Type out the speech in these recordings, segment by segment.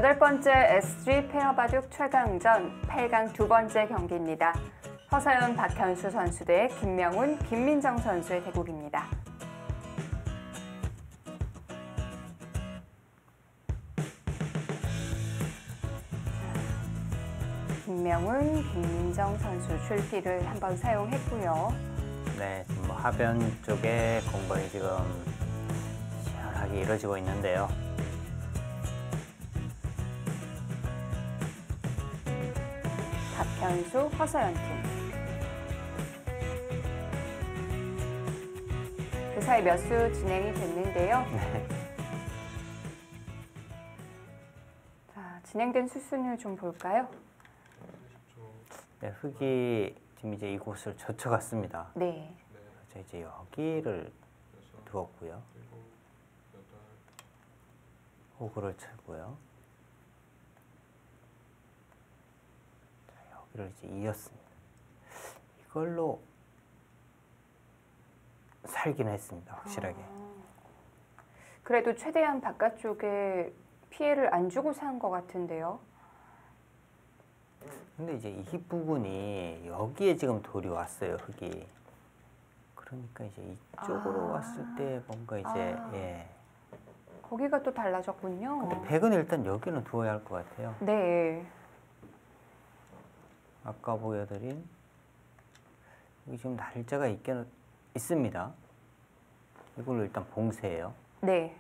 8번째 SG 페어바둑 최강전 8강 두 번째 경기입니다. 허서연, 박현수 선수 대 김명훈, 김민정 선수의 대국입니다. 김명훈, 김민정 선수 출피를 한번 사용했고요. 네, 지금 하변 쪽에 공방이 지금 시원하게 이루어지고 있는데요. 박현수, 허서연 팀. 그 사이 몇 수 진행이 됐는데요. 네. 자, 진행된 수순을 좀 볼까요? 네, 흙이 지금 이제 이곳을 젖혀갔습니다. 네. 그래서 이제 여기를 두었고요. 호구를 쳐고요. 자, 여기를 이제 이었습니다. 이걸로 살긴 했습니다, 확실하게. 그래도 최대한 바깥쪽에 피해를 안 주고 산 것 같은데요. 근데 이제 이 부분이 여기에 지금 돌이 왔어요, 흙이. 그러니까 이제 이쪽으로 왔을 때 뭔가 이제 예. 거기가 또 달라졌군요. 근데 백은 일단 여기는 두어야 할 것 같아요. 네. 아까 보여드린 여기 지금 날짜가 있습니다. 이걸로 일단 봉쇄해요. 네.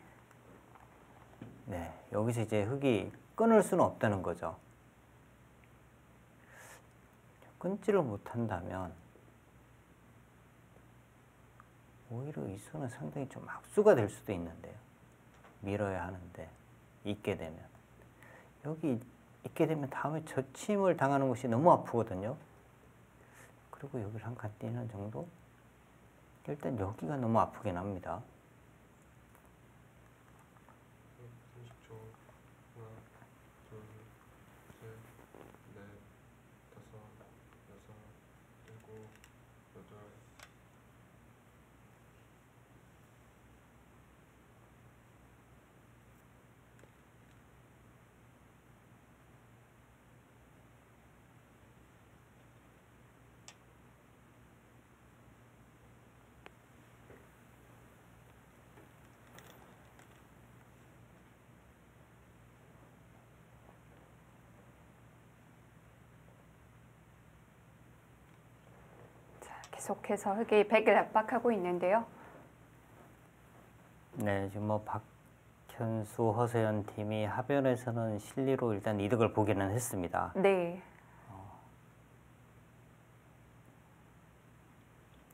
네, 여기서 이제 흙이 끊을 수는 없다는 거죠. 끊지를 못한다면 오히려 이 수는 상당히 좀 악수가 될 수도 있는데요. 밀어야 하는데 있게 되면 여기 있게 되면 다음에 젖힘을 당하는 것이 너무 아프거든요. 그리고 여기를 한 칸 띄는 정도? 일단 여기가 너무 아프긴 합니다. 30초. 하나, 둘, 셋, 넷, 다섯, 여섯, 일곱, 여덟. 계속해서 흙이 백을 압박하고 있는데요. 네, 지금 뭐 박현수, 허서연 팀이 하변에서는 실리로 일단 이득을 보기는 했습니다. 네.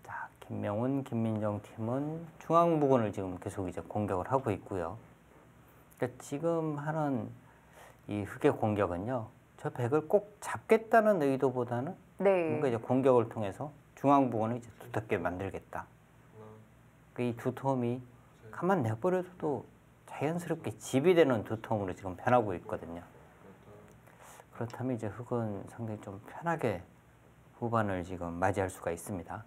자, 김명훈, 김민정 팀은 중앙 부근을 지금 계속 이제 공격을 하고 있고요. 그러니까 지금 하는 이 흙의 공격은요, 저 백을 꼭 잡겠다는 의도보다는 네. 뭔가 이제 공격을 통해서 중앙 부근을 이제 두텁게 만들겠다. 이 두터움이 가만 내버려둬도 자연스럽게 집이 되는 두터움으로 지금 변하고 있거든요. 그렇다면 이제 흙은 상당히 좀 편하게 후반을 지금 맞이할 수가 있습니다.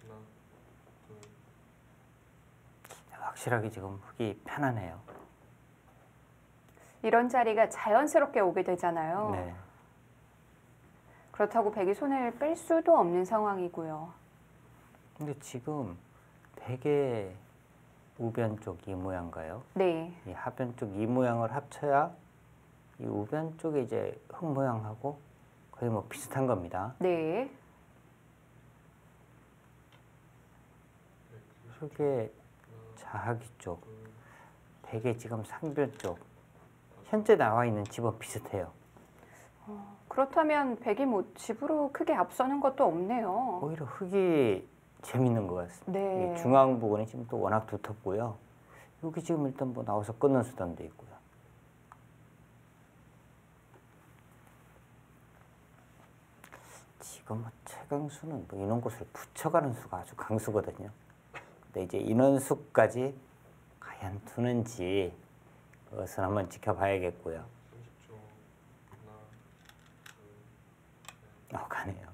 하나, 둘. 확실하게 지금 흙이 편하네요. 이런 자리가 자연스럽게 오게 되잖아요. 네. 그렇다고 백이 손을 뺄 수도 없는 상황이고요. 근데 지금 백의 우변 쪽 이 모양가요? 네. 이 하변 쪽 이 모양을 합쳐야 이 우변 쪽에 이제 흙 모양하고 거의 뭐 비슷한 겁니다. 네. 흙의 자하기 쪽, 백의 지금 상변 쪽, 현재 나와 있는 집은 비슷해요. 그렇다면 백이 뭐 집으로 크게 앞서는 것도 없네요. 오히려 흙이 재밌는 것 같습니다. 네. 이 중앙 부분이 지금 또 워낙 두텁고요. 여기 지금 일단 뭐 나와서 끊는 수단도 있고요. 지금 뭐 최강수는 뭐 인원곳을 붙여가는 수가 아주 강수거든요. 근데 이제 인원수까지 과연 두는지 그것은 한번 지켜봐야겠고요. 30초. 하나, 둘, 셋. 가네요.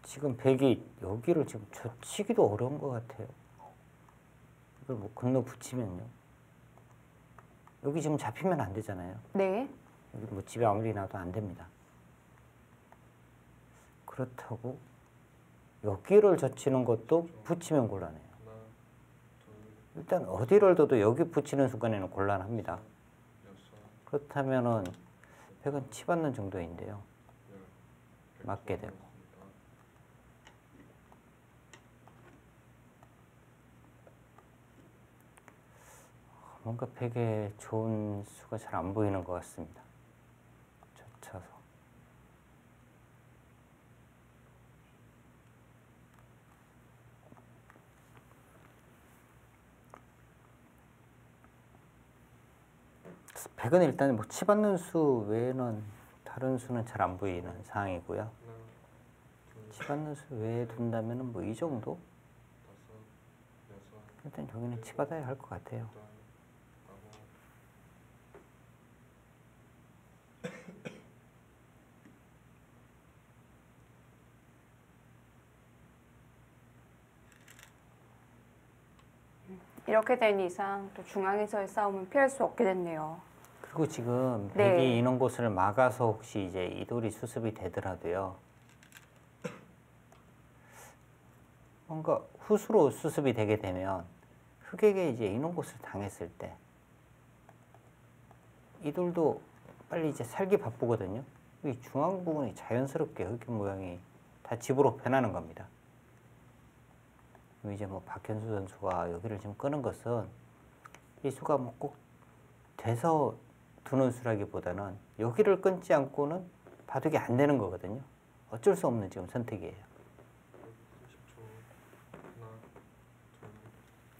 지금 백이 여기를 지금 젖히기도 어려운 것 같아요. 이걸 뭐 건너 붙이면요. 여기 지금 잡히면 안 되잖아요. 네. 여기 뭐 집에 아무리 놔도 안 됩니다. 그렇다고 여기를 젖히는 것도 붙이면 곤란해요. 하나, 둘, 일단 어디를 둬도 여기 붙이는 순간에는 곤란합니다. 여섯, 그렇다면은 백은 치받는 정도인데요. 열. 맞게 되고. 뭔가 백에 좋은 수가 잘 안 보이는 것 같습니다. 젖혀서. 백은 일단 뭐 치받는 수 외에는 다른 수는 잘 안 보이는 상황이고요. 하나, 둘, 치받는 수 외에 둔다면은 뭐 이 정도? 다섯, 여섯, 일단 여기는 치받아야 할 것 같아요. 여덟, 아홉. 이렇게 된 이상 또 중앙에서의 싸움은 피할 수 없게 됐네요. 그리고 지금 네. 백이 이런 곳을 막아서 혹시 이제 이돌이 수습이 되더라도요. 뭔가 후수로 수습이 되게 되면 흑에게 이제 이런 곳을 당했을 때 이돌도 빨리 이제 살기 바쁘거든요. 이 중앙 부분이 자연스럽게 흑의 모양이 다 집으로 변하는 겁니다. 이제 뭐 박현수 선수가 여기를 지금 끄는 것은 이 수가 뭐 꼭 돼서 두는 수라기보다는 여기를 끊지 않고는 바둑이 안 되는 거거든요. 어쩔 수 없는 지금 선택이에요. 30초. 하나,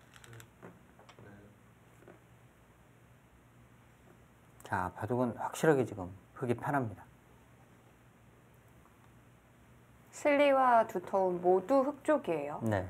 둘, 셋, 넷. 자, 바둑은 확실하게 지금 흑이 편합니다. 실리와 두터운 모두 흑 쪽이에요. 네.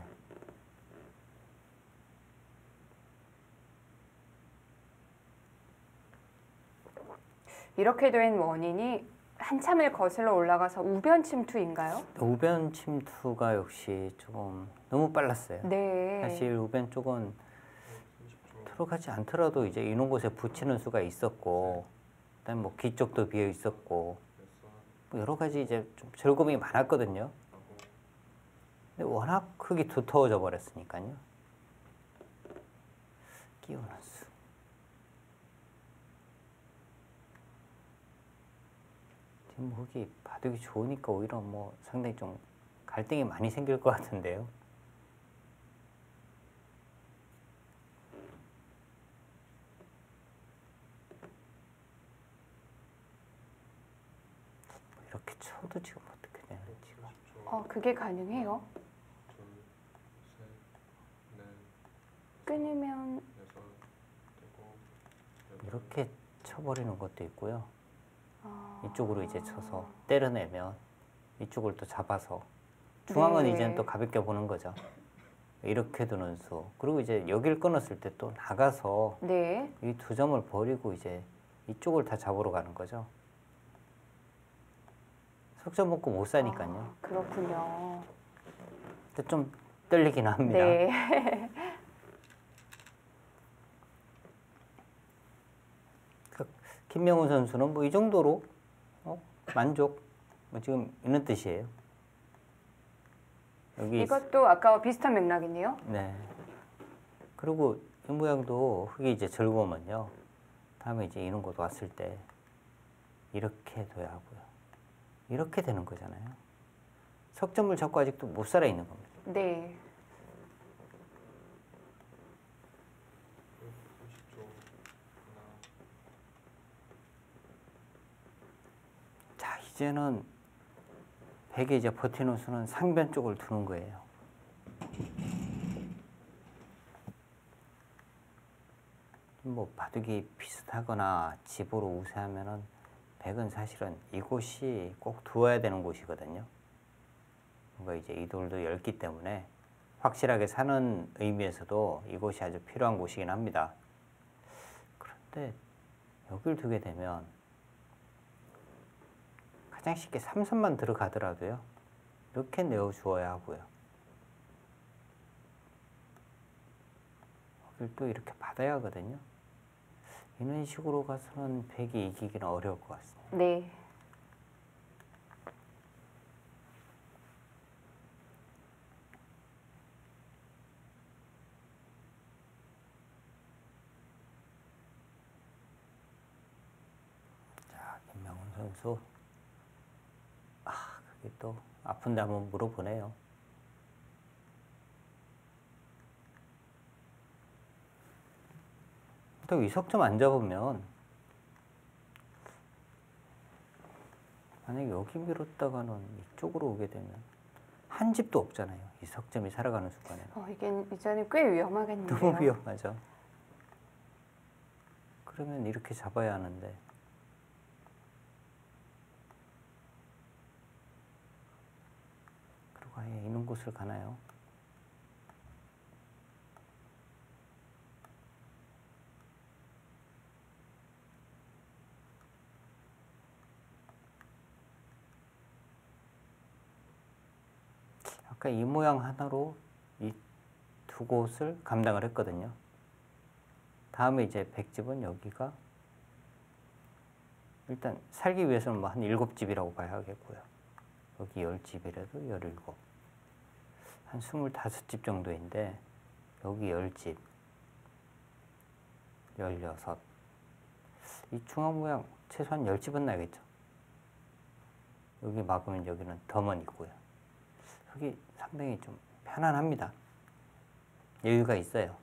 이렇게 된 원인이 한참을 거슬러 올라가서 우변 침투인가요? 우변 침투가 역시 조금 너무 빨랐어요. 네. 사실 우변 쪽은 30초. 들어가지 않더라도 이제 이런 곳에 붙이는 수가 있었고, 그다음 뭐 귀 쪽도 비어 있었고, 여섯, 뭐 여러 가지 이제 좀 즐거움이 많았거든요. 아홉. 근데 워낙 흙이 두터워져 버렸으니까요. 끼우는 수. 지금 흙이 바둑이 좋으니까 오히려 뭐 상당히 좀 갈등이 많이 생길 것 같은데요. 이렇게 쳐도 지금 어떻게 되나 지금. 30초. 그게 가능해요? 둘, 셋, 넷, 끊으면 여섯, 일곱, 여덟. 이렇게 쳐버리는 것도 있고요. 아, 이쪽으로 이제 쳐서 때려내면 이쪽을 또 잡아서 중앙은 네. 이제는 또 가볍게 보는 거죠. 이렇게 두는 수. 그리고 이제 여기를 끊었을 때 또 나가서 네. 이 두 점을 버리고 이제 이쪽을 다 잡으러 가는 거죠. 석점 먹고 못 사니까요. 아, 그렇군요. 근데 좀 떨리긴 합니다. 네. 김명훈 선수는 뭐 이 정도로 만족 뭐 지금 있는 뜻이에요. 여기 이것도 아까와 비슷한 맥락이네요. 네. 그리고 이 모양도 흙이 이제 즐거우면요. 다음에 이제 이런 곳 왔을 때 이렇게 둬야 하고요. 이렇게 되는 거잖아요. 석점을 잡고 아직도 못 살아 있는 겁니다. 네. 30초. 하나, 자, 이제는 백이 이제 버티는 수는 상변 쪽을 두는 거예요. 뭐 바둑이 비슷하거나 집으로 우세하면은 백은 사실은 이곳이 꼭 두어야 되는 곳이거든요. 뭔가 이제 이 돌도 넓기 때문에 확실하게 사는 의미에서도 이곳이 아주 필요한 곳이긴 합니다. 그런데 여길 두게 되면 가장 쉽게 삼선만 들어가더라도요. 이렇게 내어주어야 하고요. 여길 또 이렇게 받아야 하거든요. 이런 식으로 가서는 백이 이기기는 어려울 것 같습니다. 네. 자, 김명훈 선수. 그게 또 아픈데 한번 물어보네요. 또 이석점 안 잡으면 만약에 여기 밀었다가는 이쪽으로 오게 되면 한 집도 없잖아요. 이석점이 살아가는 순간에는. 이게 이제는 꽤 위험하겠는데요. 너무 위험하죠. 그러면 이렇게 잡아야 하는데 그리고 아예 있는 곳을 가나요? 아까 이 모양 하나로 이 두 곳을 감당을 했거든요. 다음에 이제 백집은 여기가 일단 살기 위해서는 뭐 한 7집이라고 봐야겠고요. 여기 10집이라도 17, 한 25집 정도인데 여기 10집, 16, 이 중앙 모양 최소한 10집은 나겠죠. 여기 막으면 여기는 덤은 있고요. 여기 상당히 좀 편안합니다. 여유가 있어요.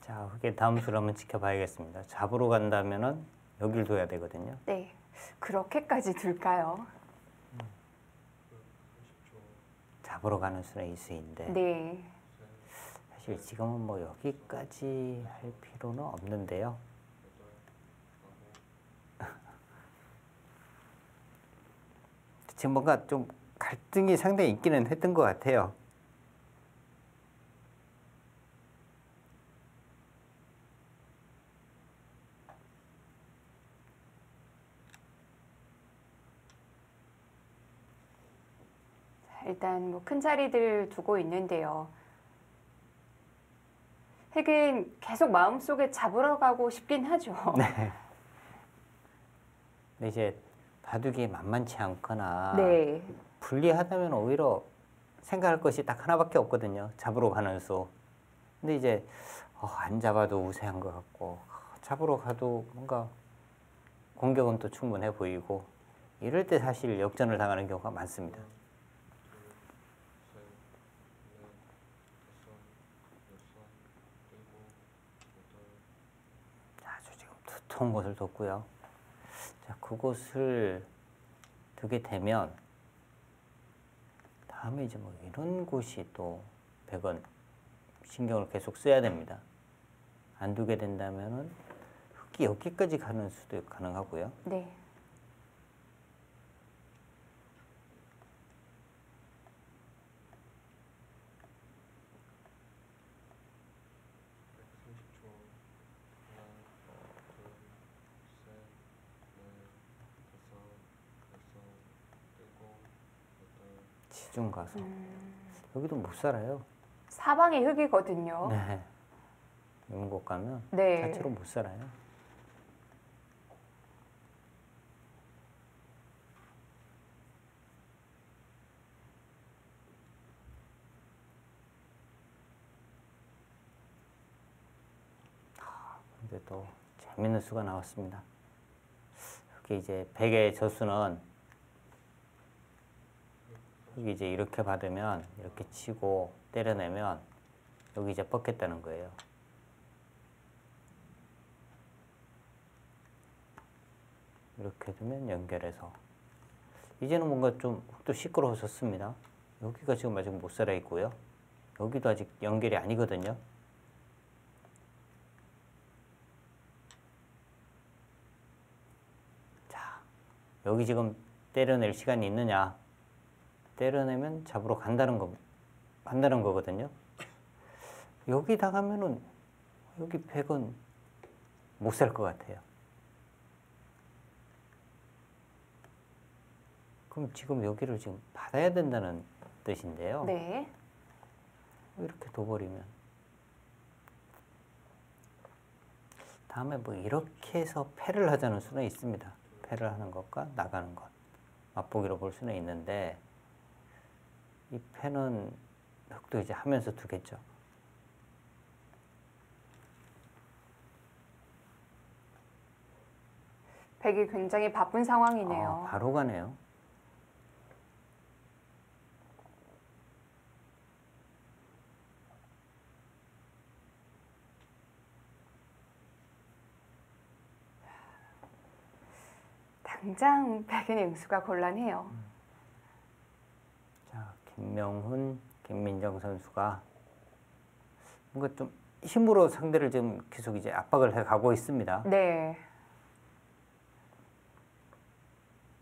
자, 그게 다음 수를 한번 지켜봐야겠습니다. 잡으러 간다면은 여길 둬야 되거든요. 네. 그렇게까지 둘까요? 30초. 잡으러 가는 수는 이 수인데 네. 사실 지금은 뭐 여기까지 할 필요는 없는데요. 지금 뭔가 좀 갈등이 상당히 있기는 했던 것 같아요. 일단 뭐 큰 자리들 두고 있는데요. 핵은 계속 마음속에 잡으러 가고 싶긴 하죠. 네. 근데 이제 바둑이 만만치 않거나 네. 불리하다면 오히려 생각할 것이 딱 하나밖에 없거든요. 잡으러 가는 수. 근데 이제 안 잡아도 우세한 것 같고 잡으러 가도 뭔가 공격은 또 충분해 보이고 이럴 때 사실 역전을 당하는 경우가 많습니다. 아주 지금 두터운 곳을 뒀고요. 자, 그곳을 두게 되면 다음에 이제 뭐 이런 곳이 또 백은 신경을 계속 써야 됩니다. 안 두게 된다면은 흙이 여기까지 가는 수도 가능하고요. 네. 지중 가서 여기도 못 살아요. 사방이 흙이거든요. 네. 이런 곳 가면 네. 자체로 못 살아요. 근데 또 재밌는 수가 나왔습니다. 여기 이제 백의 저수는 여기 이제 이렇게 받으면 이렇게 치고 때려내면 여기 이제 뻗겠다는 거예요. 이렇게 두면 연결해서 이제는 뭔가 좀 흙도 시끄러워졌습니다. 여기가 지금 아직 못 살아 있고요. 여기도 아직 연결이 아니거든요. 자, 여기 지금 때려낼 시간이 있느냐? 때려내면 잡으러 간다는 거거든요. 여기다 가면은 여기 100은 못 살 것 같아요. 그럼 지금 여기를 지금 받아야 된다는 뜻인데요. 네. 이렇게 둬버리면 다음에 뭐 이렇게 해서 패를 하자는 수는 있습니다. 패를 하는 것과 나가는 것 맛보기로 볼 수는 있는데 이 패는 흙도 이제 하면서 두겠죠. 백이 굉장히 바쁜 상황이네요. 바로 가네요. 당장 백의 능수가 곤란해요. 자, 김명훈, 김민정 선수가 뭔가 좀 힘으로 상대를 지금 계속 이제 압박을 해 가고 있습니다. 네.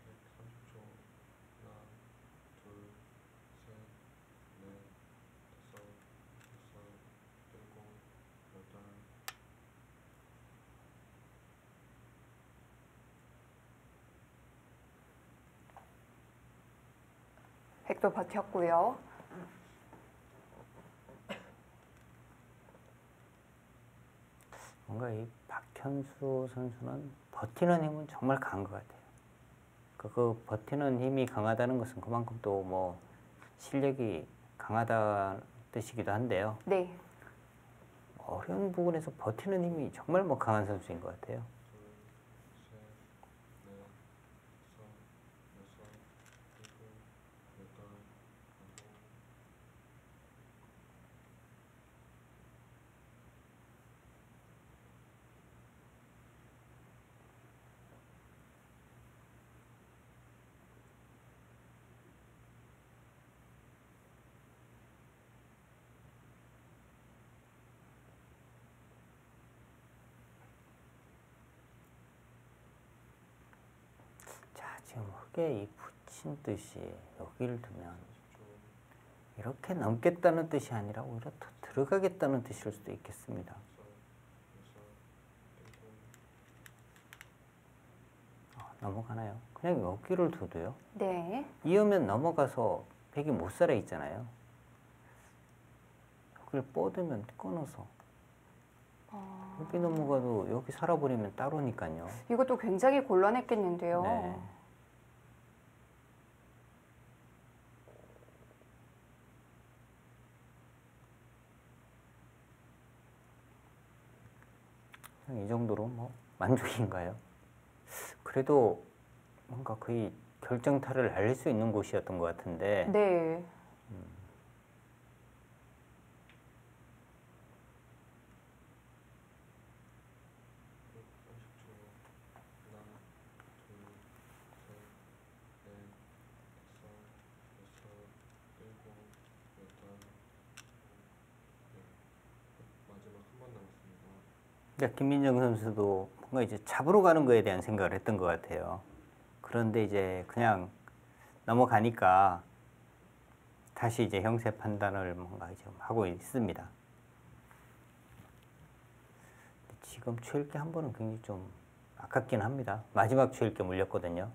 30초. 하나, 둘, 셋, 넷, 다섯, 여섯, 일곱, 여덟. 백도 버텼고요. 뭔가 이 박현수 선수는 버티는 힘은 정말 강한 것 같아요. 그 버티는 힘이 강하다는 것은 그만큼 또 뭐 실력이 강하다는 뜻이기도 한데요. 네. 어려운 부분에서 버티는 힘이 정말 뭐 강한 선수인 것 같아요. 둘, 셋, 넷, 다섯, 여섯, 일곱, 여덟, 아홉. 자, 지금 흙에 이 붙인 뜻이 여기를 두면 이렇게 넘겠다는 뜻이 아니라 오히려 더 들어가겠다는 뜻일 수도 있겠습니다. 넘어가나요? 그냥 여기를 둬도요. 네. 이으면 넘어가서 백이 못 살아 있잖아요. 여기를 뻗으면 끊어서 여기 넘어가도 여기 살아버리면 따로니까요. 이것도 굉장히 곤란했겠는데요. 네. 이 정도로 뭐 만족인가요? 그래도 뭔가 거의 결정타를 날릴 수 있는 곳이었던 것 같은데 네. 그러니까 김민정 선수도 뭔가 이제 잡으러 가는 거에 대한 생각을 했던 것 같아요. 그런데 이제 그냥 넘어가니까 다시 이제 형세 판단을 뭔가 지금 하고 있습니다. 지금 최일계 한 번은 굉장히 좀 아깝긴 합니다. 마지막 최일계 물렸거든요.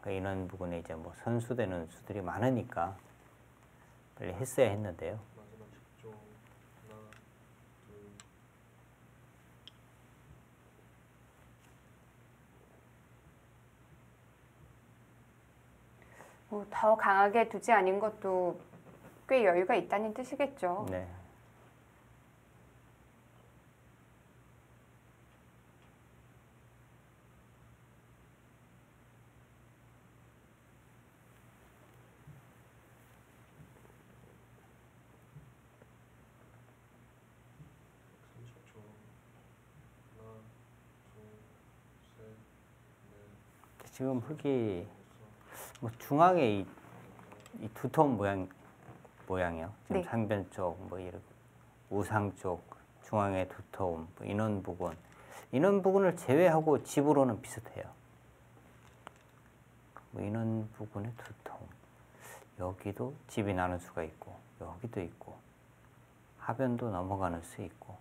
그러니까 이런 부분에 이제 뭐 선수되는 수들이 많으니까 빨리 했어야 했는데요. 마지막 뭐 더 강하게 두지 않은 것도 꽤 여유가 있다는 뜻이겠죠. 네. 지금 흙이 뭐 중앙에 이 두터운 모양이요. 지금 네. 상변 쪽, 뭐 이렇게 우상 쪽, 중앙의 두터움, 뭐 인원 부분을 제외하고 집으로는 비슷해요. 뭐 인원 부분의 두터움, 여기도 집이 나는 수가 있고, 여기도 있고, 하변도 넘어가는 수 있고,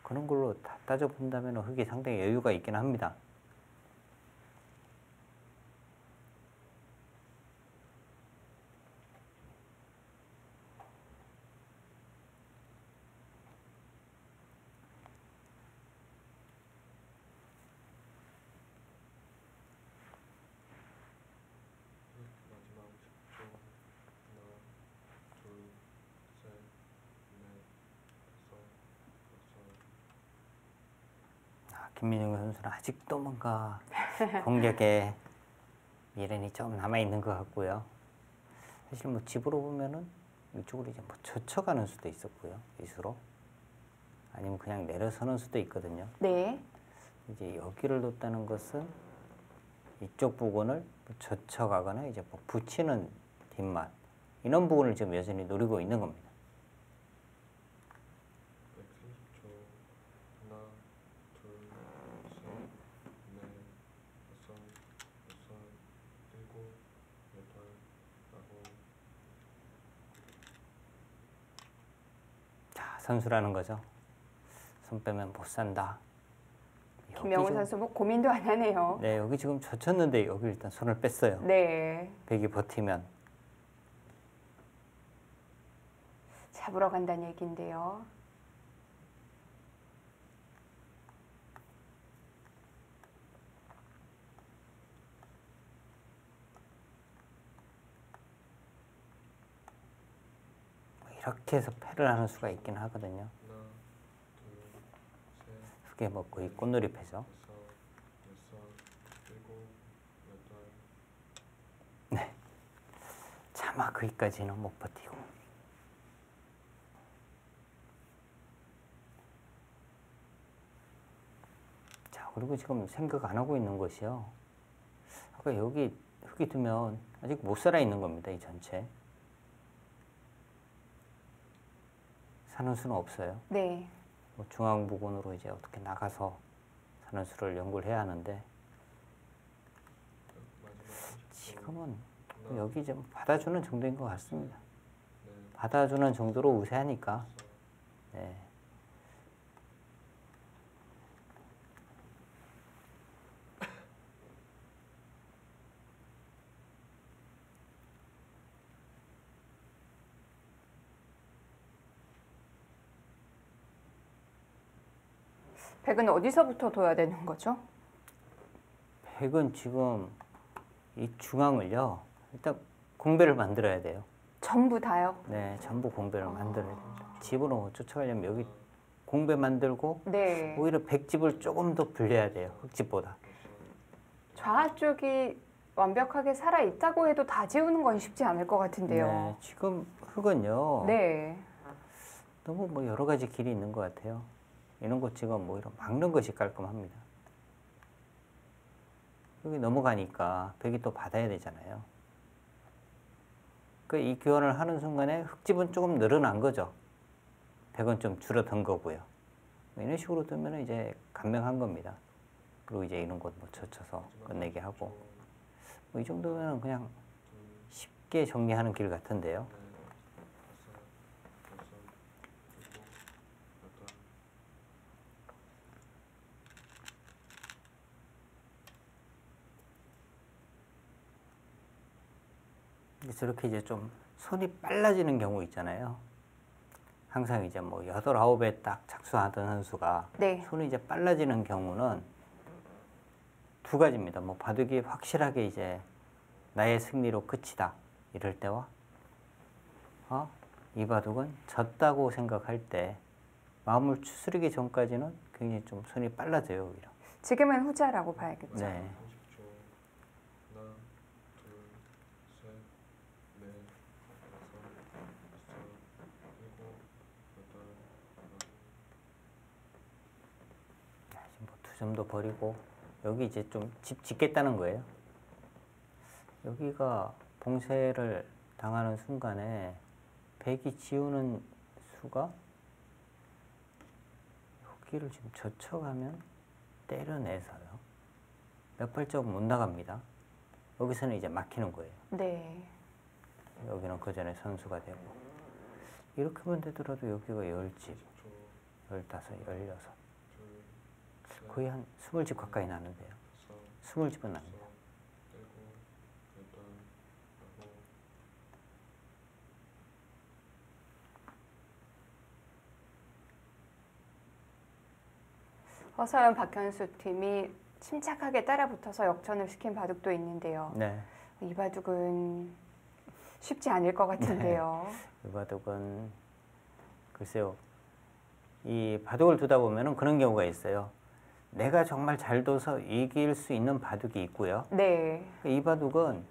그런 걸로 다 따져 본다면 흙이 상당히 여유가 있긴 합니다. 마지막 10초. 하나, 둘, 셋, 넷, 다섯, 여섯. 김민중 선수는 아직도 뭔가 공격에 미련이 좀 남아 있는 것 같고요. 사실 뭐 집으로 보면은 이쪽으로 이제 뭐 젖혀가는 수도 있었고요, 이수로. 아니면 그냥 내려서는 수도 있거든요. 네. 이제 여기를 뒀다는 것은 이쪽 부분을 젖혀가거나 이제 뭐 붙이는 뒷맛 이런 부분을 지금 여전히 노리고 있는 겁니다. 130초. 하나, 둘, 셋, 넷, 다섯, 여섯, 일곱, 여덟, 아홉. 자, 선수라는 거죠. 손 빼면 못 산다. 여기 김명훈 지금- 선수 뭐 고민도 안 하네요. 네, 여기 지금 젖혔는데 여기 일단 손을 뺐어요. 네. 백이 버티면. 잡으러 간다는 얘기인데요. 이렇게 해서 패를 하는 수가 있긴 하거든요. 하나, 둘, 셋, 그게 뭐 거의 꽃놀이 패죠. 다섯, 여섯, 일곱, 여덟. 네. 차마 거기까지는 못 버티고. 자, 그리고 지금 생각 안 하고 있는 것이요. 아까 여기 흙이 두면 아직 못 살아 있는 겁니다. 이 전체. 사는 수는 없어요. 네. 뭐 중앙 부근으로 이제 어떻게 나가서 사는 수를 연구를 해야 하는데 마지막 30초. 지금은 하나, 여기 좀 받아주는 정도인 것 같습니다. 넷, 받아주는 정도로 우세하니까. 다섯. 네. 백은 어디서부터 둬야 되는 거죠? 백은 지금 이 중앙을요. 일단 공배를 만들어야 돼요. 전부 다요? 네, 전부 공배를 만들어야 됩니다. 집으로 쫓아가려면 여기 공배 만들고 네. 오히려 백집을 조금 더 불려야 돼요. 흙집보다. 좌 쪽이 완벽하게 살아 있다고 해도 다 지우는 건 쉽지 않을 것 같은데요. 네, 지금 흙은요. 네. 너무 뭐 여러 가지 길이 있는 것 같아요. 이런 것 지금 뭐 이런 막는 것이 깔끔합니다. 여기 넘어가니까 백이 또 받아야 되잖아요. 그 이 교환을 하는 순간에 흙집은 조금 늘어난 거죠. 백은 좀 줄어든 거고요. 이런 식으로 뜨면 이제 간명한 겁니다. 그리고 이제 이런 것 뭐 젖혀서 끝내게 하고 뭐 이 정도면 그냥 쉽게 정리하는 길 같은데요. 저렇게 이제 좀 손이 빨라지는 경우 있잖아요. 항상 이제 뭐 8, 9에 딱 착수하던 선수가 네. 손이 이제 빨라지는 경우는 두 가지입니다. 뭐 바둑이 확실하게 이제 나의 승리로 끝이다 이럴 때와 이 바둑은 졌다고 생각할 때 마음을 추스르기 전까지는 굉장히 좀 손이 빨라져요 오히려. 지금은 후자라고 봐야겠죠. 네. 30초. 하나, 둘, 셋, 넷, 다섯, 여섯, 일곱, 여덟, 아홉. 지금 뭐 2점도 버리고 여기 이제 좀 집 짓겠다는 거예요. 여기가 봉쇄를 당하는 순간에 백이 지우는 수가 여기를 지금 젖혀가면 때려내서요. 몇 발자국 못 나갑니다. 여기서는 이제 막히는 거예요. 네. 여기는 그 전에 선수가 되고 이렇게만 되더라도 여기가 10집, 15, 16 거의 한 20집 가까이 나는데요. 20집은 납니다. 허서연 박현수 팀이 침착하게 따라붙어서 역전을 시킨 바둑도 있는데요. 네. 이 바둑은 쉽지 않을 것 같은데요. 이 바둑은 글쎄요. 이 바둑을 두다 보면은 그런 경우가 있어요. 내가 정말 잘 둬서 이길 수 있는 바둑이 있고요. 네. 이 바둑은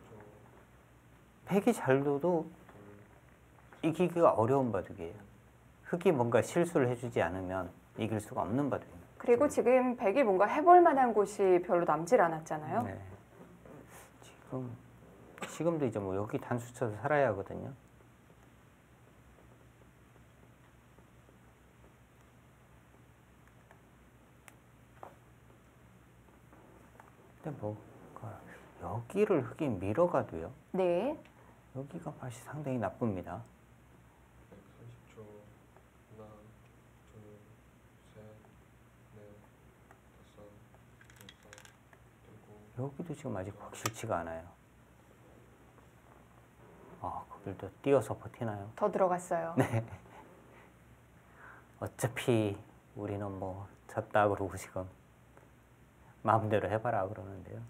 백이 잘 둬도 이기기가 어려운 바둑이에요. 흑이 뭔가 실수를 해주지 않으면 이길 수가 없는 바둑입니다. 그리고 지금 백이 뭔가 해볼 만한 곳이 별로 남질 않았잖아요. 네. 지금도 이제 뭐 여기 단수 쳐서 살아야 하거든요. 근데 뭐 여기를 흑이 밀어가도요. 네. 여기가 맛이 상당히 나쁩니다. 30초. 하나, 둘, 셋, 넷, 다섯, 여섯, 일곱. 여기도 지금 아직 확실치가 않아요. 거길도 띄어서 버티나요? 더 들어갔어요. 네. 어차피 우리는 뭐 졌다 그러고 지금 마음대로 해봐라 그러는데요.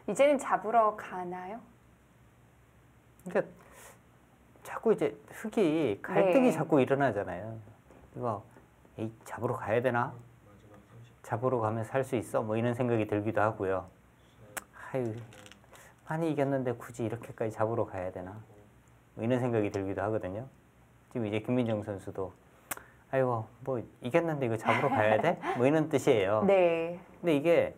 이제는 잡으러 가나요? 그러니까 자꾸 이제 흑이 갈등이 네. 자꾸 일어나잖아요. 이거 에이, 잡으러 가야 되나? 마지막 30초. 잡으러 가면 살 수 있어? 뭐 이런 생각이 들기도 하고요. 아유, 많이 이겼는데 굳이 이렇게까지 잡으러 가야 되나? 뭐 이런 생각이 들기도 하거든요. 지금 이제 김민정 선수도 아이고 뭐 이겼는데 이거 잡으러 가야 돼? 뭐 이런 뜻이에요. 네. 근데 이게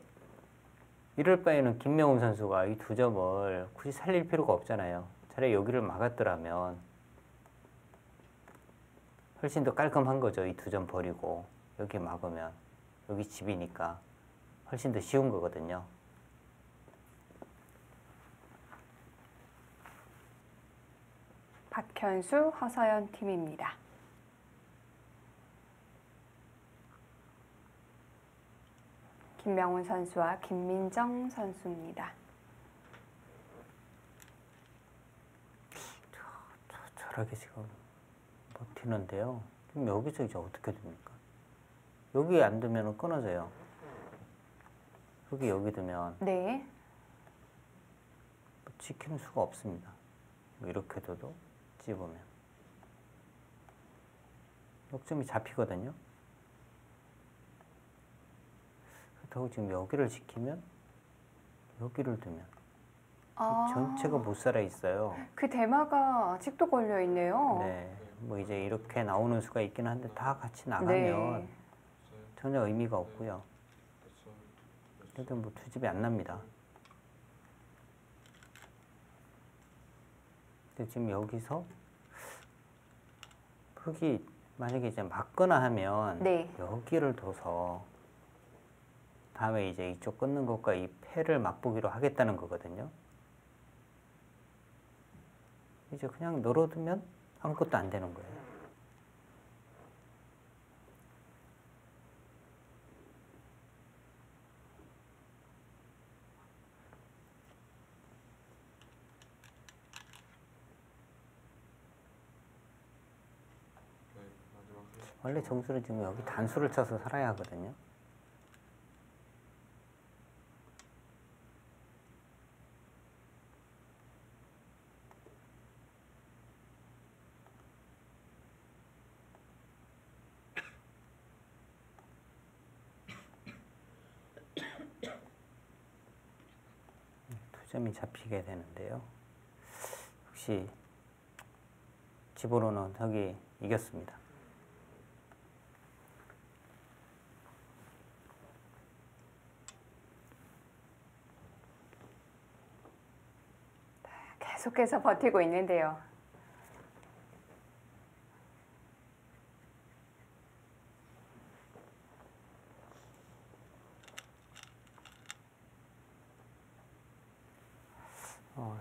이럴 바에는 김명훈 선수가 이 2점을 굳이 살릴 필요가 없잖아요. 차라리 여기를 막았더라면 훨씬 더 깔끔한 거죠. 이 2점 버리고 여기 막으면 여기 집이니까 훨씬 더 쉬운 거거든요. 박현수, 허서연 팀입니다. 김명훈 선수와 김민정 선수입니다. 저렇게 지금 버티는데요. 그럼 여기서 이제 어떻게 됩니까? 여기 안 두면 끊어져요. 여기 두면 네. 지키는 수가 없습니다. 뭐 이렇게 둬도 찝으면 역점이 잡히거든요. 그렇다고 지금 여기를 지키면 여기를 두면 전체가 못 살아 있어요. 그 대마가 아직도 걸려 있네요. 네, 뭐 이제 이렇게 나오는 수가 있긴 한데 다 같이 나가면 네. 전혀 의미가 없고요. 다섯, 여섯. 그래도 뭐 2집이 안 납니다. 근데 지금 여기서 흑이 만약에 이제 맞거나 하면 네. 여기를 둬서 다음에 이제 이쪽 끊는 것과 이 패를 맛보기로 하겠다는 거거든요. 이제 그냥 널어두면 아무것도 안 되는 거예요. 네, 마지막 30초. 원래 점수는 지금 여기 단수를 쳐서 살아야 하거든요. 초점이 잡히게 되는데요. 역시 집으로는 흑이 이겼습니다. 계속해서 버티고 있는데요.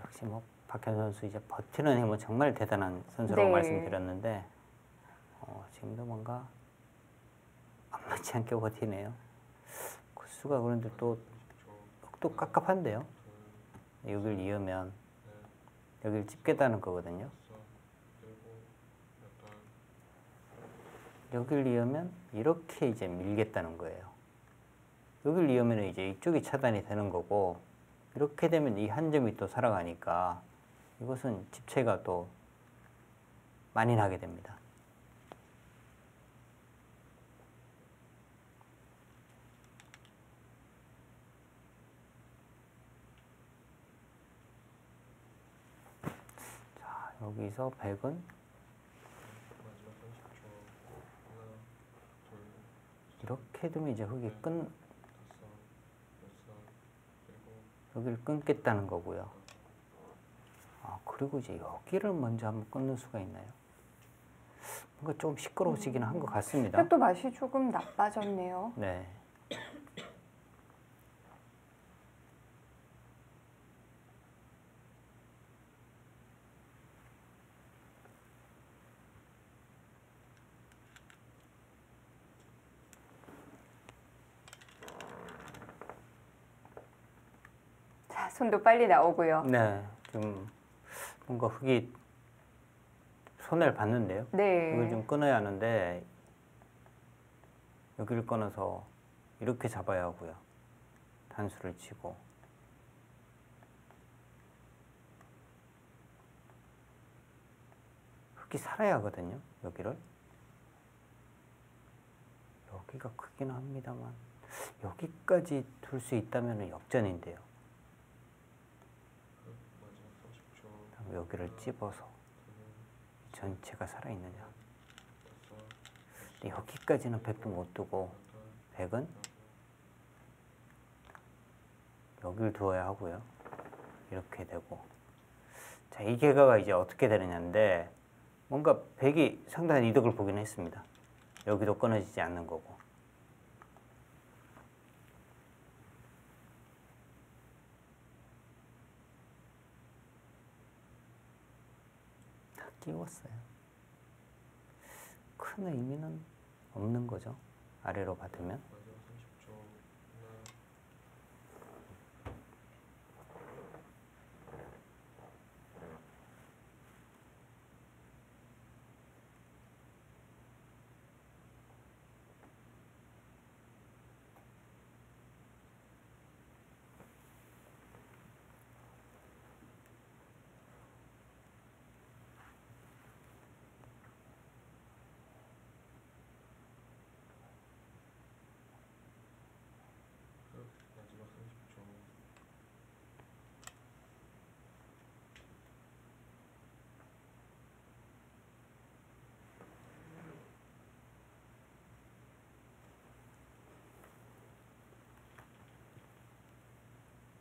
역시 뭐 박현 선수 이제 버티는 힘은 정말 대단한 선수라고 네. 말씀드렸는데 지금도 뭔가 안 맞지 않게 버티네요. 코스가 그런데 또 깝깝한데요. 여길 이으면 여길 찝겠다는 거거든요. 여길 이으면 이렇게 이제 밀겠다는 거예요. 여길 이으면 이제 이쪽이 차단이 되는 거고, 이렇게 되면 이 한 점이 또 살아가니까 이것은 집체가 또 많이 나게 됩니다. 자, 여기서 100은 마지막 30초. 하나, 둘, 이렇게 되면 이제 흙이 다섯, 여섯, 일곱, 여기를 끊겠다는 거고요. 그리고 이제 여기를 먼저 한번 끊는 수가 있나요? 뭔가 좀 시끄러워지기는 한 것 같습니다. 또 맛이 조금 나빠졌네요. 네. 자, 손도 빨리 나오고요. 네. 좀 뭔가 흙이 손해를 봤는데요. 네. 이걸 좀 끊어야 하는데 여기를 끊어서 이렇게 잡아야 하고요. 단수를 치고 흙이 살아야 하거든요. 여기를. 여기가 크긴 합니다만 여기까지 둘 수 있다면 역전인데요. 마지막 30초. 그다음에 여기를 찝어서 전체가 살아있느냐. 근데 여기까지는 100도 못 두고 100은 여기를 두어야 하고요. 이렇게 되고. 자, 이 개가가 이제 어떻게 되느냐인데 뭔가 100이 상당한 이득을 보긴 했습니다. 여기도 끊어지지 않는 거고. 다 끼웠어요. 큰 의미는 없는 거죠. 아래로 받으면. 마지막 30초. 하나, 마지막 30초.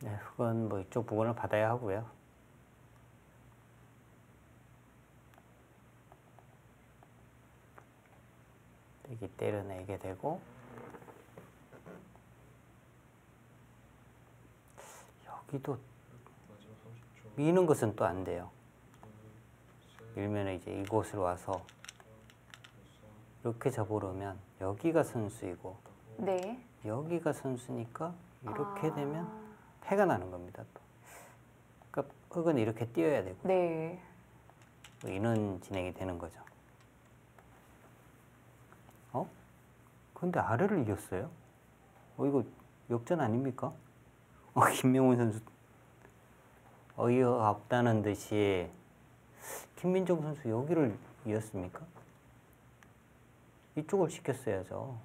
네, 흙은 뭐 이쪽 부분을 받아야 하고요. 여기 때려내게 되고 여기도 마지막 30초. 미는 것은 또 안 돼요. 둘, 셋, 밀면 이제 이곳으로 와서 여섯, 이렇게 잡으려면 여기가 선수이고 네. 여기가 선수니까 이렇게 되면 패가 나는 겁니다. 또. 그러니까 흙은 이렇게 띄어야 되고 네. 뭐 이런 진행이 되는 거죠. 근데 아래를 이겼어요? 이거 역전 아닙니까? 김명훈 선수 어이가 없다는 듯이 김민정 선수 여기를 이었습니까? 이쪽을 시켰어야죠.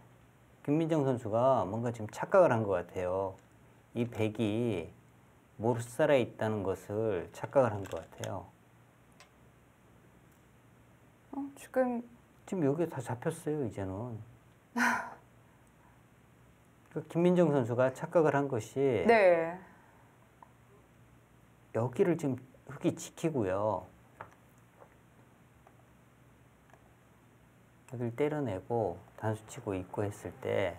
김민정 선수가 뭔가 지금 착각을 한 것 같아요. 이 백이 못 살아 있다는 것을 착각을 한 것 같아요. 지금 지금 여기 다 잡혔어요, 이제는. 그 김민정 선수가 착각을 한 것이 네. 여기를 지금 흙이 지키고요. 여기를 때려내고 단수 치고 있고 했을 때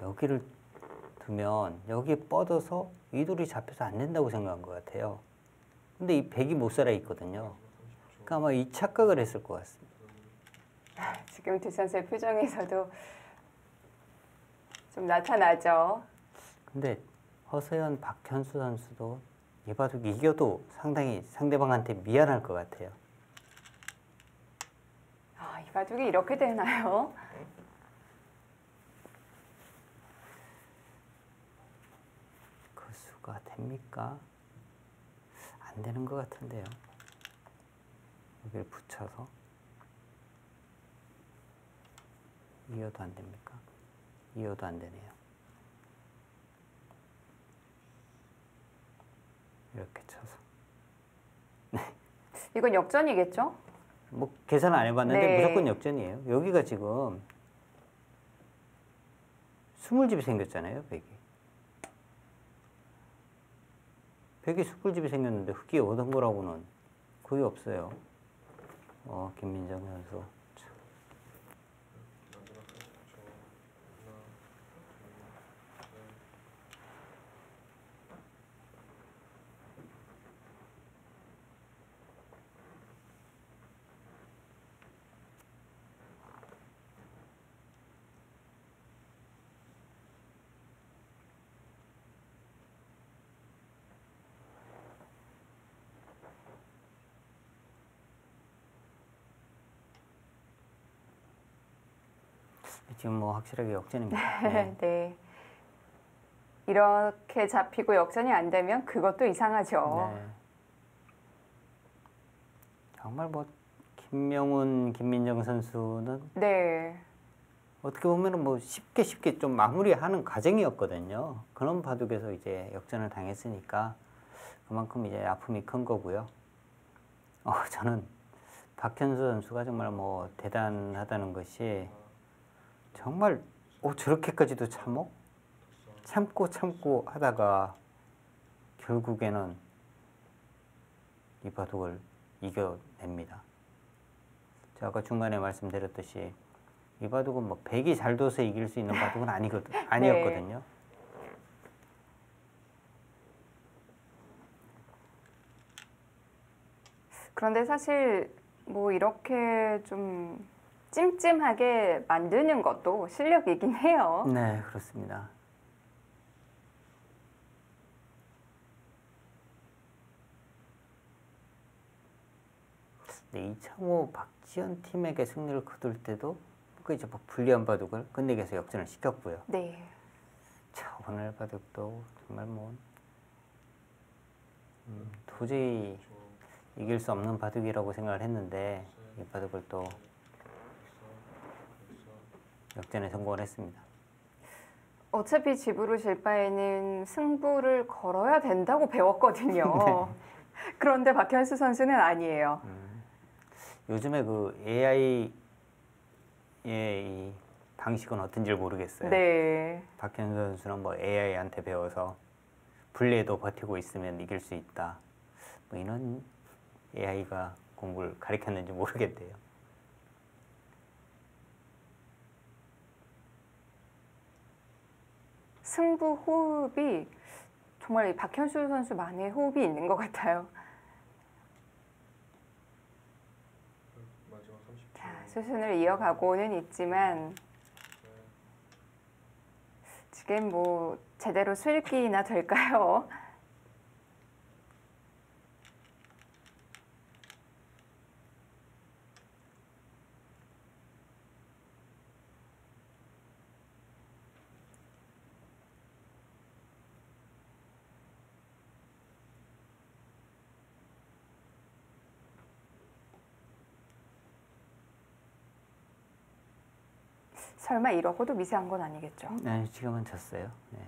여기를 두면 여기에 뻗어서 위돌이 잡혀서 안 된다고 생각한 것 같아요. 근데 이 백이 못 살아 있거든요. 그러니까 아마 이 착각을 했을 것 같습니다. 지금 두 선수의 표정에서도 좀 나타나죠. 근데 허서연, 박현수 선수도 이 바둑 이겨도 상당히 상대방한테 미안할 것 같아요. 이 바둑이 이렇게 되나요? 그 수가 됩니까? 안 되는 것 같은데요. 여기를 붙여서 이어도 안 됩니까? 이어도 안 되네요. 이렇게 쳐서 이건 역전이겠죠? 뭐 계산 안 해봤는데 네. 무조건 역전이에요. 여기가 지금 20집이 생겼잖아요, 백이. 백이 20집이 생겼는데 흙이 얻은 거라고는 거의 없어요. 김민정 선수. 참. 마지막 30초. 하나, 둘, 셋. 지금 뭐 확실하게 역전입니다. 네. 네. 이렇게 잡히고 역전이 안 되면 그것도 이상하죠. 네. 정말 뭐 김명훈, 김민정 선수는 네. 어떻게 보면은 뭐 쉽게 좀 마무리하는 과정이었거든요. 그런 바둑에서 이제 역전을 당했으니까 그만큼 이제 아픔이 큰 거고요. 저는 박현수 선수가 정말 뭐 대단하다는 것이 정말 저렇게까지도 참고 하다가 결국에는 이 바둑을 이겨냅니다. 제가 아까 중간에 말씀드렸듯이 이 바둑은 뭐 백이 잘 둬서 이길 수 있는 바둑은 아니었거든요. 그런데 사실 뭐 이렇게 좀 찜찜하게 만드는 것도 실력이긴 해요. 네, 그렇습니다. 네, 이창호, 박지현 팀에게 승리를 거둘 때도 그 이제 뭐 불리한 바둑을 끝내기에서 역전을 시켰고요. 네. 자, 오늘 바둑도 정말 뭐 도저히 이길 수 없는 바둑이라고 생각을 했는데 이 바둑을 또 역전에 성공을 했습니다. 어차피 집으로 질 바에는 승부를 걸어야 된다고 배웠거든요. 그런데 박현수 선수는 아니에요. 요즘에 그 AI의 이 방식은 어떤지 모르겠어요. 네. 박현수 선수는 뭐 AI한테 배워서 불리해도 버티고 있으면 이길 수 있다. 뭐 이런 AI가 공부를 가르쳤는지 모르겠대요. 승부 호흡이 정말 이 박현수 선수만의 호흡이 있는 것 같아요. 마지막 30초. 자, 수순을 이어가고는 있지만 지금 뭐 제대로 수익기나 될까요? 설마 이러고도 미세한 건 아니겠죠? 네, 지금은 졌어요. 네.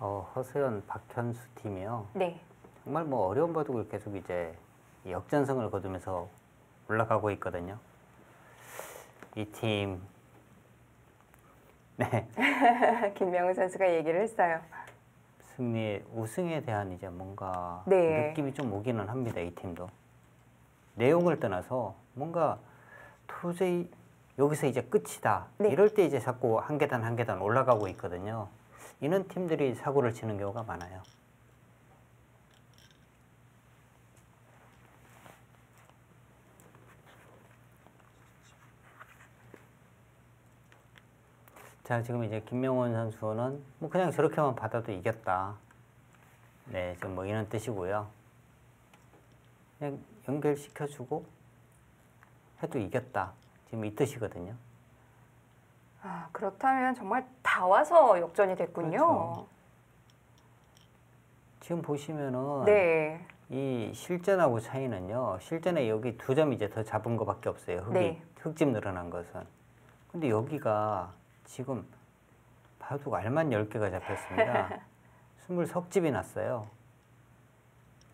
허서연, 박현수 팀이요. 네. 정말 뭐 어려운 바둑을 계속 이제 역전승을 거두면서 올라가고 있거든요. 이 팀, 네, 김명훈 선수가 얘기를 했어요. 우승에 대한 이제 뭔가 네. 느낌이 좀 오기는 합니다. 이 팀도. 내용을 떠나서 뭔가 도저히 여기서 이제 끝이다. 네. 이럴 때 이제 자꾸 한 계단 한 계단 올라가고 있거든요. 이런 팀들이 사고를 치는 경우가 많아요. 자, 지금 이제 김명훈 선수는 뭐 그냥 저렇게만 받아도 이겼다. 네, 지금 뭐 이런 뜻이고요. 그냥 연결시켜주고 해도 이겼다. 지금 이 뜻이거든요. 아, 그렇다면 정말 다 와서 역전이 됐군요. 그렇죠. 지금 보시면은 네. 이 실전하고 차이는요. 실전에 여기 2점 이제 더 잡은 것밖에 없어요. 네. 흙집 늘어난 것은. 근데 여기가 지금 바둑 알만 10개가 잡혔습니다. 20석집이 났어요.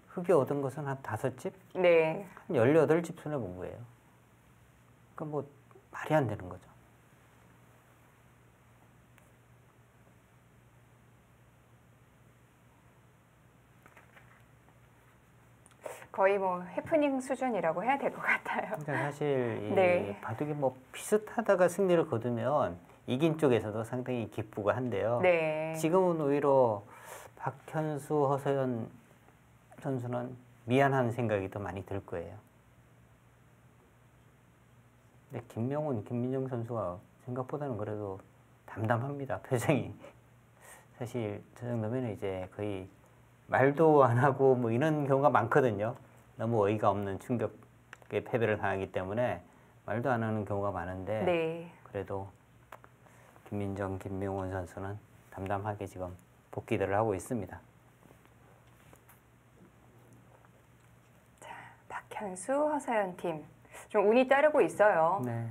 흙이 얻은 것은 한 5집? 네. 한 18집 손해본 거예요. 그러니까 뭐 말이 안 되는 거죠. 거의 뭐 해프닝 수준이라고 해야 될 것 같아요. 그러니까 사실 이 네. 바둑이 뭐 비슷하다가 승리를 거두면 이긴 쪽에서도 상당히 기쁘고 한데요. 네. 지금은 오히려 박현수, 허서연 선수는 미안한 생각이 더 많이 들 거예요. 근데 김명훈, 김민정 선수가 생각보다는 그래도 담담합니다. 표정이. 사실 저 정도면 이제 거의 말도 안 하고 뭐 이런 경우가 많거든요. 너무 어이가 없는 충격의 패배를 당하기 때문에 말도 안 하는 경우가 많은데 네. 그래도 김민정, 김명훈 선수는 담담하게 지금 복귀들을 하고 있습니다. 박현수, 허서연 팀. 좀 운이 따르고 있어요. 네.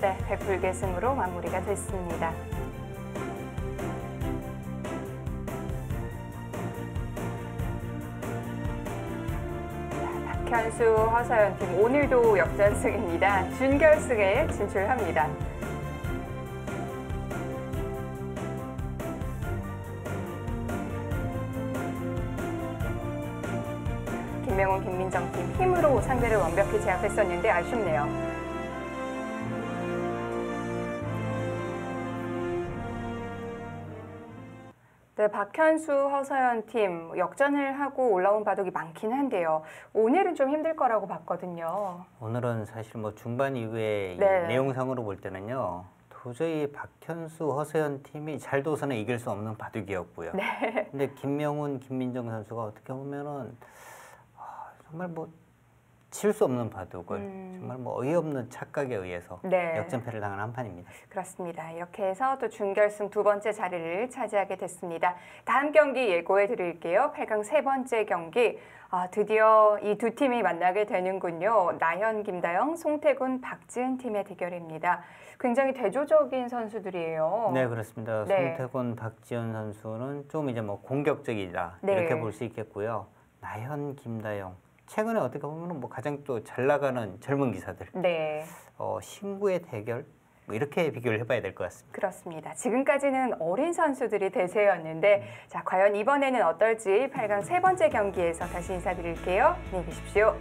네, 백불계승으로 마무리가 됐습니다. 자, 박현수, 허서연 팀 오늘도 역전승입니다. 준결승에 진출합니다. 김명훈, 김민정 팀 힘으로 상대를 완벽히 제압했었는데 아쉽네요. 네, 박현수, 허서연 팀 역전을 하고 올라온 바둑이 많긴 한데요. 오늘은 좀 힘들 거라고 봤거든요. 오늘은 사실 뭐 중반 이후에 이 네. 내용상으로 볼 때는요. 도저히 박현수, 허서연 팀이 잘 둬서는 이길 수 없는 바둑이었고요. 네. 근데 김명훈, 김민정 선수가 어떻게 보면은 정말 뭐 칠 수 없는 바둑을 정말 뭐 어이없는 착각에 의해서 네. 역전패를 당한 한 판입니다. 그렇습니다. 이렇게 해서 또 준결승 2번째 자리를 차지하게 됐습니다. 다음 경기 예고해 드릴게요. 8강 3번째 경기. 드디어 이 두 팀이 만나게 되는군요. 나현, 김다영, 송태군, 박지은 팀의 대결입니다. 굉장히 대조적인 선수들이에요. 네, 그렇습니다. 네. 송태곤, 박지현 선수는 좀 이제 뭐 공격적이다 네. 이렇게 볼 수 있겠고요. 나현, 김다영 최근에 어떻게 보면 뭐 가장 또 잘 나가는 젊은 기사들 네, 신구의 대결 뭐 이렇게 비교를 해봐야 될 것 같습니다. 그렇습니다. 지금까지는 어린 선수들이 대세였는데 자, 과연 이번에는 어떨지 8강 3번째 경기에서 다시 인사드릴게요. 안녕히 계십시오.